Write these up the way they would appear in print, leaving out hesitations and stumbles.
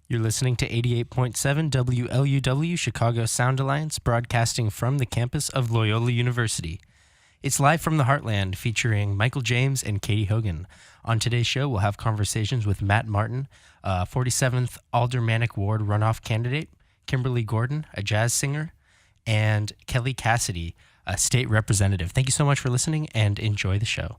You're listening to 88.7 WLUW Chicago Sound Alliance, broadcasting from the campus of Loyola University. It's live from the Heartland, featuring Michael James and Katy Hogan. On today's show, we'll have conversations with Matt Martin, a 47th Aldermanic Ward runoff candidate, Kimberly Gordon, a jazz singer, and Kelly Cassidy, a state representative. Thank you so much for listening, and enjoy the show.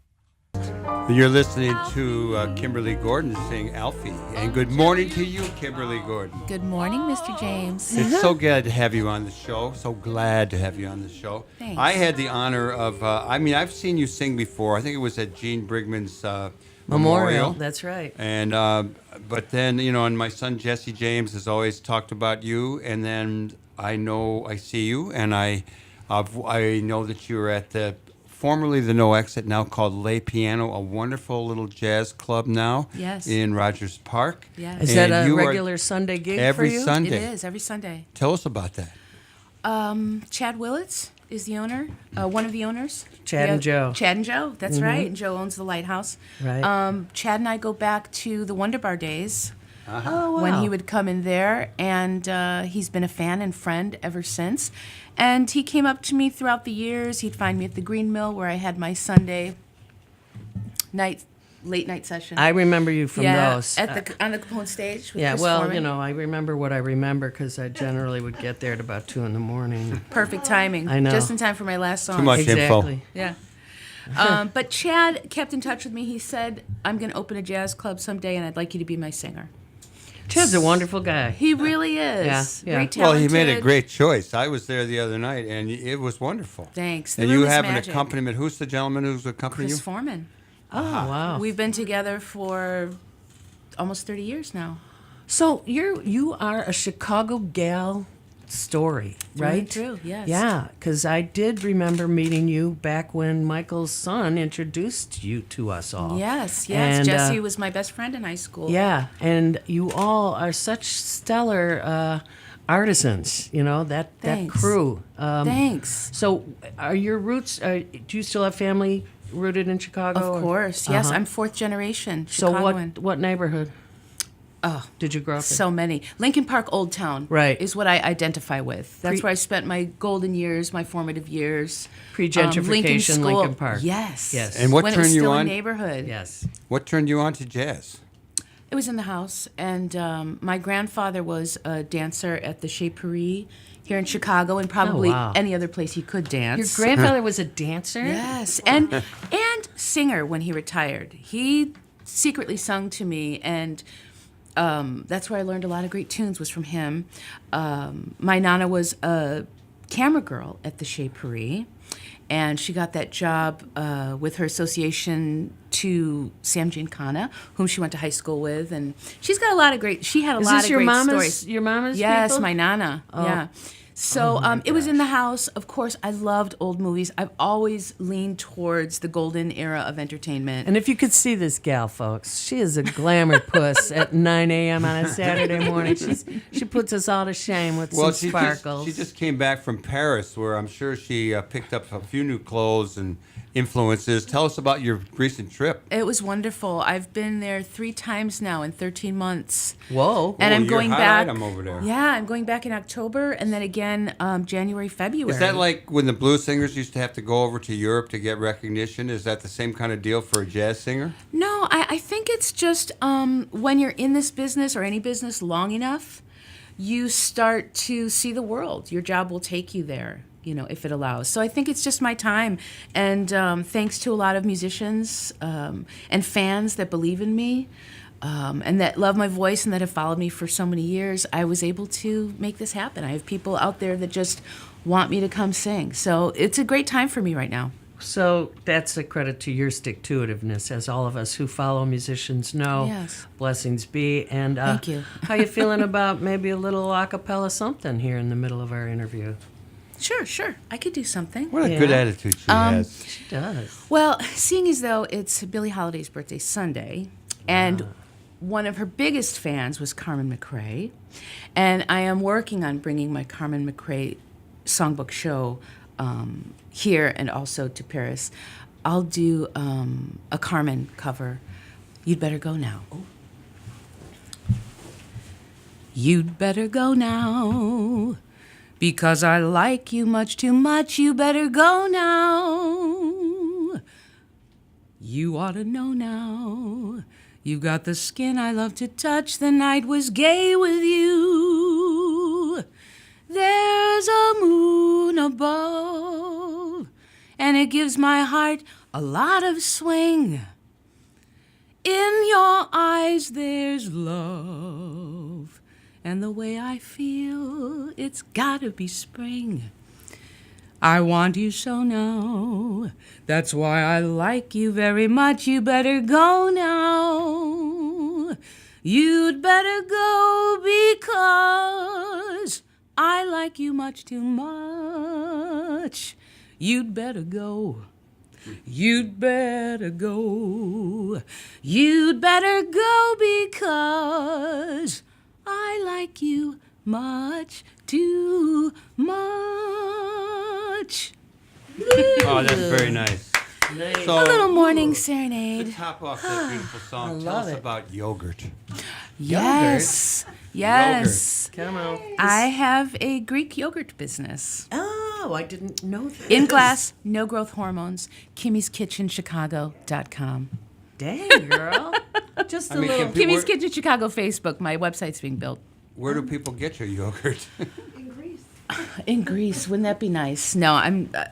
You're listening to Kimberly Gordon sing Alfie. And good morning to you, Kimberly Gordon. Good morning, Mr. James. It's so glad to have you on the show. So glad to have you on the show. Thanks. I had the honor of, I've seen you sing before. I think it was at Gene Brigman's memorial. That's right. And, but then, and my son Jesse James has always talked about you. And then I see you, and I know that you were at the formerly the No Exit, now called Le Piano, a wonderful little jazz club now. Yes. In Rogers Park. Yes. Is that a regular Sunday gig every for you? Sunday? It is, every Sunday. Tell us about that. Chad Willits is the owner, one of the owners. Chad and Joe. Chad and Joe, that's right. And Joe owns the Lighthouse. Right. Chad and I go back to the Wonder Bar days. Uh-huh. Oh, wow. When he would come in there, and he's been a fan and friend ever since. And he came up to me throughout the years. He'd find me at the Green Mill where I had my Sunday late night session. I remember you from those. on the Capone stage with Yeah, Chris well, Foreman. I remember what I remember because I generally would get there at about 2 a.m. Perfect timing. I know. Just in time for my last song. Too much info. Exactly. Yeah. But Chad kept in touch with me. He said, I'm going to open a jazz club someday, and I'd like you to be my singer. Chad's a wonderful guy. He really is. Yeah, yeah. Very Well, talented. he made a great choice. I was there the other night, and it was wonderful. Thanks. The And room you is have magic. an accompaniment. Who's the gentleman who's accompanying Chris you? Foreman. Oh, wow. We've been together for almost 30 years now. So you are a Chicago gal story, right? True, yes. Yeah, because I did remember meeting you back when Michael's son introduced you to us all. Yes. And, Jesse was my best friend in high school. Yeah, and you all are such stellar artisans, that Thanks. crew. Thanks. So are your roots, do you still have family rooted in Chicago? Of or- course. Yes, Uh-huh. I'm fourth generation So Chicagoan. what neighborhood Oh, did you grow up in? so many. Lincoln Park Old Town Right. is what I identify with. That's where I spent my golden years, my formative years. Pre-gentrification, School. Lincoln Park. Yes. Yes. And what when it turned was you still a on? neighborhood. Yes. What turned you on to jazz? It was in the house, and my grandfather was a dancer at the Chez Paris here in Chicago, and probably wow. any other place he could dance. Your grandfather was a dancer? Yes, and singer when he retired. He secretly sung to me, and that's where I learned a lot of great tunes was from him. My nana was a camera girl at the Chez Paris, and she got that job with her association to Sam Giancana, whom she went to high school with, and she's got a lot of great. She had a Is lot this of your great mama's, stories. Your mama's Yes, people? my nana. Yeah. So it was in the house. Of course, I loved old movies. I've always leaned towards the golden era of entertainment. And if you could see this gal, folks, she is a glamour puss at 9 a.m. on a Saturday morning. She puts us all to shame with some sparkles. She just came back from Paris, where I'm sure she picked up a few new clothes and influences. Tell us about your recent trip. It was wonderful. I've been there 3 times now in 13 months. Whoa. And I'm you're going hot back. item over there. Yeah, I'm going back in October, and then again January, February. Is that like when the blues singers used to have to go over to Europe to get recognition? Is that the same kind of deal for a jazz singer? No, I think it's just when you're in this business or any business long enough, you start to see the world. Your job will take you there, if it allows. So I think it's just my time. And thanks to a lot of musicians and fans that believe in me and that love my voice and that have followed me for so many years, I was able to make this happen. I have people out there that just want me to come sing. So it's a great time for me right now. So that's a credit to your stick-to-itiveness, as all of us who follow musicians know. Yes. Blessings be. And Thank you. How you feeling about maybe a little a cappella something here in the middle of our interview? Sure. I could do something. What a Yeah. good attitude she has. She does. Well, seeing as though it's Billie Holiday's birthday Sunday, and one of her biggest fans was Carmen McRae, and I am working on bringing my Carmen McRae songbook show here and also to Paris. I'll do a Carmen cover. You'd better go now. You'd better go now, because I like you much too much. You better go now. You ought to know now. You got the skin I love to touch. The night was gay with you. There's a moon above, and it gives my heart a lot of swing. In your eyes there's love, and the way I feel, it's gotta be spring. I want you so now, that's why I like you very much. You better go now. You'd better go, because I like you much too much. You'd better go. You'd better go. You'd better go, because I like you much too much. Oh, that's very nice. So, A little morning to serenade. top off that beautiful song, tell us about yogurt. Yes. Yes. Come on. I have a Greek yogurt business. Oh, I didn't know that. In glass, no growth hormones. Kimmy'sKitchenChicago.com. Dang, girl. Just a I mean, little. can people- Kimmy's Kitchen Chicago Facebook. My website's being built. Where do people get your yogurt? In Greece, wouldn't that be nice? No,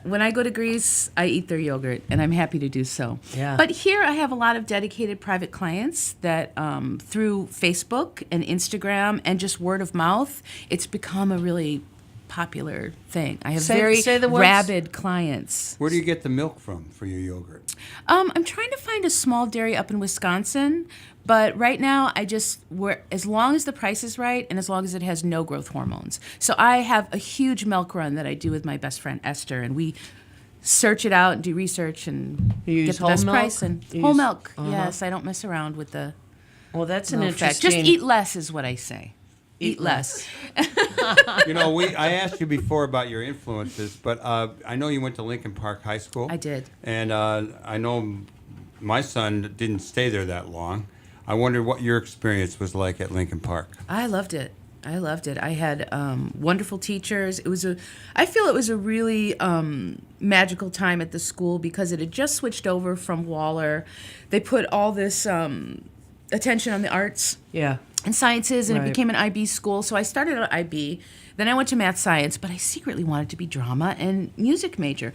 when I go to Greece, I eat their yogurt, and I'm happy to do so. Yeah. But here, I have a lot of dedicated private clients that, through Facebook and Instagram and just word of mouth, it's become a really popular thing. I have Say the words. rabid clients. Where do you get the milk from for your yogurt? I'm trying to find a small dairy up in Wisconsin, but right now as long as the price is right and as long as it has no growth hormones. So I have a huge milk run that I do with my best friend Esther, and we search it out and do research and You get use the whole best milk? price and You whole use- milk. Yes, I don't mess around with the Well, that's an milk fat. interesting. Just eat less is what I say. Eat less. You know, I asked you before about your influences, but I know you went to Lincoln Park High School. I did. And I know my son didn't stay there that long. I wondered what your experience was like at Lincoln Park. I loved it. I had wonderful teachers. I feel it was a really magical time at the school because it had just switched over from Waller. They put all this attention on the arts Yeah. and sciences, and Right. it became an IB school. So I started at IB. Then I went to math science, but I secretly wanted to be drama and music major.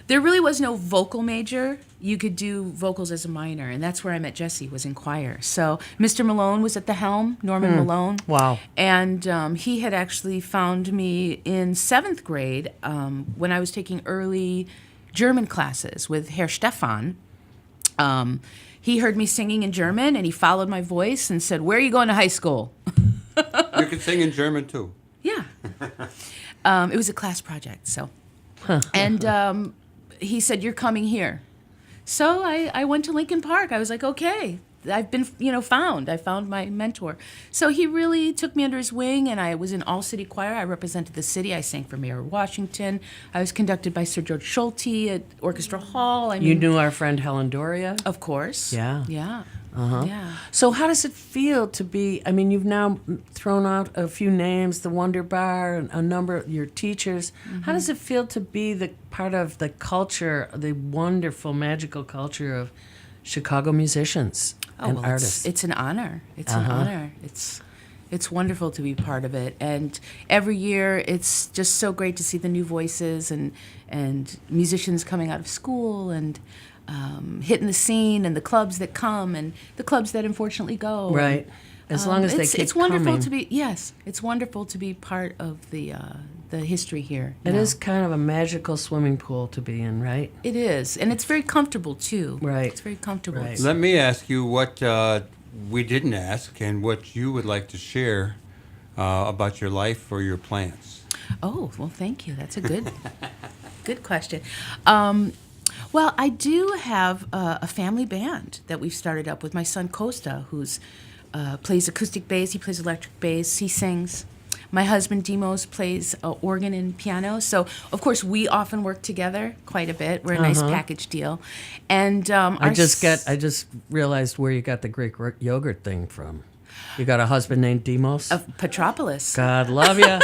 There really was no vocal major. You could do vocals as a minor, and that's where I met Jesse, was in choir. So Mr. Malone was at the helm, Norman Malone. Wow. And he had actually found me in 7th grade when I was taking early German classes with Herr Stefan. He heard me singing in German, and he followed my voice and said, "Where are you going to high school?" You can sing in German, too. Yeah. It was a class project, so. And he said, "You're coming here." So I went to Lincoln Park. I was like, okay, I've been, found. I found my mentor. So he really took me under his wing, and I was in all-city choir. I represented the city. I sang for Mayor Washington. I was conducted by Sir George Schulte at Orchestra Hall. I mean, You knew our friend Helen Doria? of course. Yeah. Yeah. Uh-huh. Yeah. So how does it feel to be, I mean, you've now thrown out a few names, the Wonder Bar, and a number of your teachers. How does it feel to be the part of the culture, the wonderful, magical culture of Chicago musicians and artists? It's an honor. It's an honor. It's wonderful to be part of it. And every year it's just so great to see the new voices and musicians coming out of school and hitting the scene, and the clubs that come and the clubs that unfortunately go. Right. As long as they keep it's wonderful coming. to be it's wonderful to be part of the history here. It now. is kind of a magical swimming pool to be in, right? It is, and it's very comfortable too. Right. It's very comfortable. Right. Let me ask you what we didn't ask and what you would like to share about your life or your plans. Oh, well, thank you. That's a good question. Well, I do have a family band that we've started up with my son Costa, who's plays acoustic bass. He plays electric bass. He sings. My husband Demos plays organ and piano. So, of course, we often work together quite a bit. We're a nice package deal. And I just realized where you got the Greek yogurt thing from. You got a husband named Demos? Of Petropolis. God love you.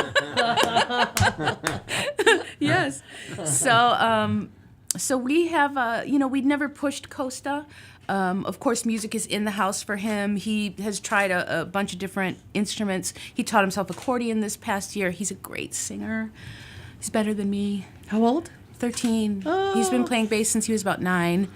Yes. So we have, we'd never pushed Costa. Of course, music is in the house for him. He has tried a bunch of different instruments. He taught himself accordion this past year. He's a great singer. He's better than me. How old? 13. Oh. He's been playing bass since he was about 9.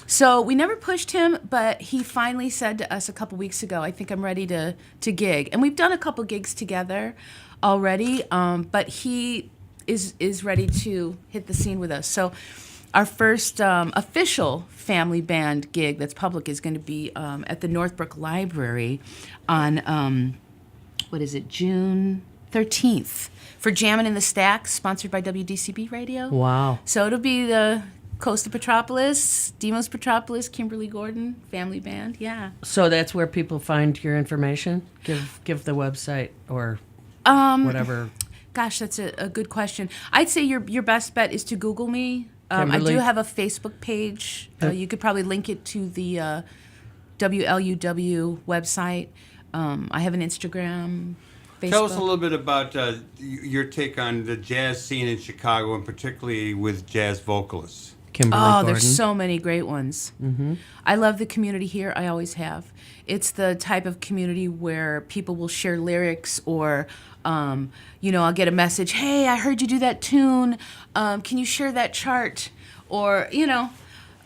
So we never pushed him, but he finally said to us a couple weeks ago, I think I'm ready to gig. And we've done a couple gigs together already, but he is ready to hit the scene with us. So our first official family band gig that's public is going to be at the Northbrook Library on, June 13th for Jammin' in the Stacks, sponsored by WDCB Radio. Wow. So it'll be the Costa Petropolis, Demos Petropolis, Kimberly Gordon family band. Yeah. So that's where people find your information? Give the website or whatever. Gosh, that's a good question. I'd say your best bet is to Google me. I Kimberly? do have a Facebook page. You could probably link it to the WLUW website. I have an Instagram, Facebook. Tell us a little bit about your take on the jazz scene in Chicago, and particularly with jazz vocalists. Kimberly Oh, Gordon. there's so many great ones. Mm-hmm. I love the community here. I always have. It's the type of community where people will share lyrics or, I'll get a message, hey, I heard you do that tune. Can you share that chart? Or,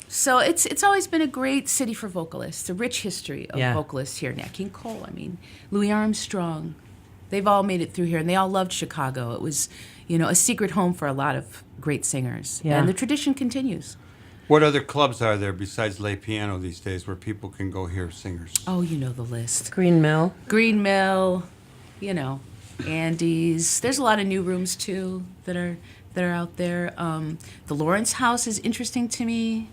So it's always been a great city for vocalists, a rich history of vocalists here. Nat King Cole, Louis Armstrong. They've all made it through here, and they all loved Chicago. It was, a secret home for a lot of great singers. Yeah. And the tradition continues. What other clubs are there besides Lay Piano these days where people can go hear singers? Oh, you know the list. Green Mill. Green Mill, Andy's. There's a lot of new rooms, too, that are out there. The Lawrence House is interesting to me.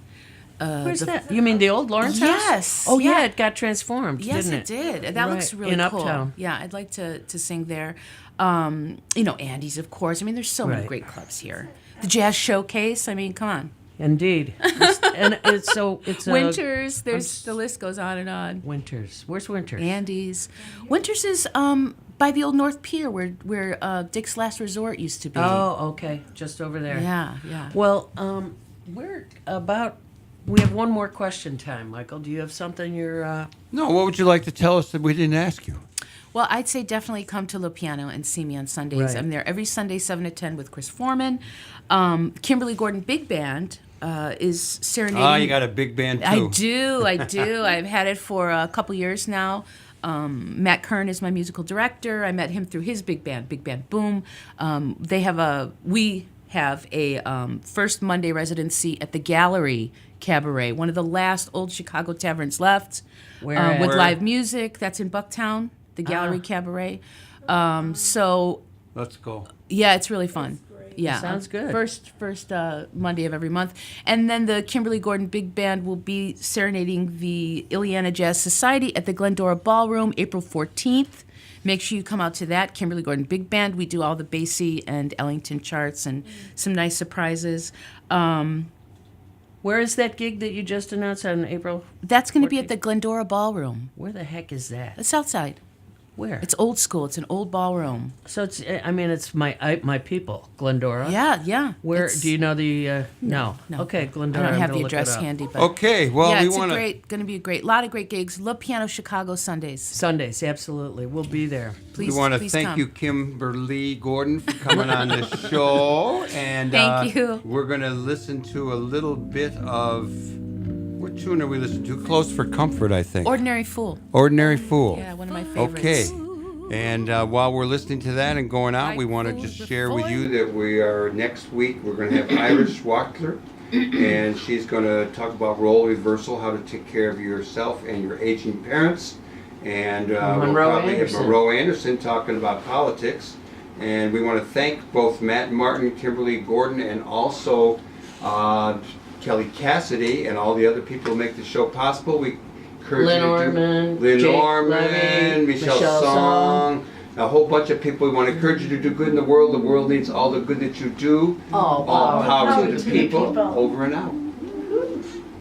Where's that? You mean the old Lawrence House? Yes. Oh, yeah, Yeah. it got transformed, Yes, didn't it did. That looks Right. really In cool. Uptown. Yeah, I'd like to sing there. Andy's, of course. There's so many Right. great clubs here. The Jazz Showcase. Come on. Indeed. And it's Winters. The list goes on and on. Winters. Where's Winters? Andy's. Winters is by the old North Pier where Dick's Last Resort used to be. Oh, okay. Just over there. Yeah. Well, we have one more question time, Michael. Do you have something you're... No, what would you like to tell us that we didn't ask you? Well, I'd say definitely come to Le Piano and see me on Sundays. Right. I'm there every Sunday, 7 to 10 with Chris Foreman. Kimberly Gordon Big Band is serenading. Ah, you got a big band, too. I do. I've had it for a couple years now. Matt Kern is my musical director. I met him through his big band Boom. We have a first Monday residency at the Gallery Cabaret, one of the last old Chicago taverns left, with Where? live music. That's in Bucktown, the Gallery Cabaret. So Let's go. yeah, it's really fun. Yeah, Sounds good. First Monday of every month, and then the Kimberly Gordon Big Band will be serenading the Ileana Jazz Society at the Glendora Ballroom, April 14th. Make sure you come out to that Kimberly Gordon Big Band. We do all the Basie and Ellington charts and some nice surprises. Where is that gig that you just announced on April? That's going to be at the Glendora Ballroom. Where the heck is that? It's outside. Where? It's old school. It's an old ballroom. So it's my people, Glendora. Yeah. Where It's- do you know the? No. No. Okay, I Glendora. don't I'm have gonna the look address it up. handy, but Okay, well, yeah, we it's want to... going to be a lot of great gigs. Le Piano Chicago Sundays. Sundays, absolutely. We'll be there. Please, We want to please thank come. you, Kimberly Gordon, for coming on the show. And Thank you. We're going to listen to a little bit of... What tune are we listening to? Close for Comfort, I think. Ordinary Fool. Ordinary Fool. Yeah, one of my favorites. Okay. And while we're listening to that and going out, we want to just share with you that we are next week, we're going to have Iris Schwachtler, and she's going to talk about role reversal, how to take care of yourself and your aging parents. And we'll Monroe probably Anderson. have Monroe Anderson talking about politics. And we want to thank both Matt Martin, Kimberly Gordon, and also Kelly Cassidy and all the other people who make the show possible. We encourage Lynn you to Orman, Lynn Jake Orman, Levy, Michelle Michelle Song, a whole bunch of people. We want to encourage you to do good in the world. The world needs all the good that you do. All All power power to to the the people. people. Over and out.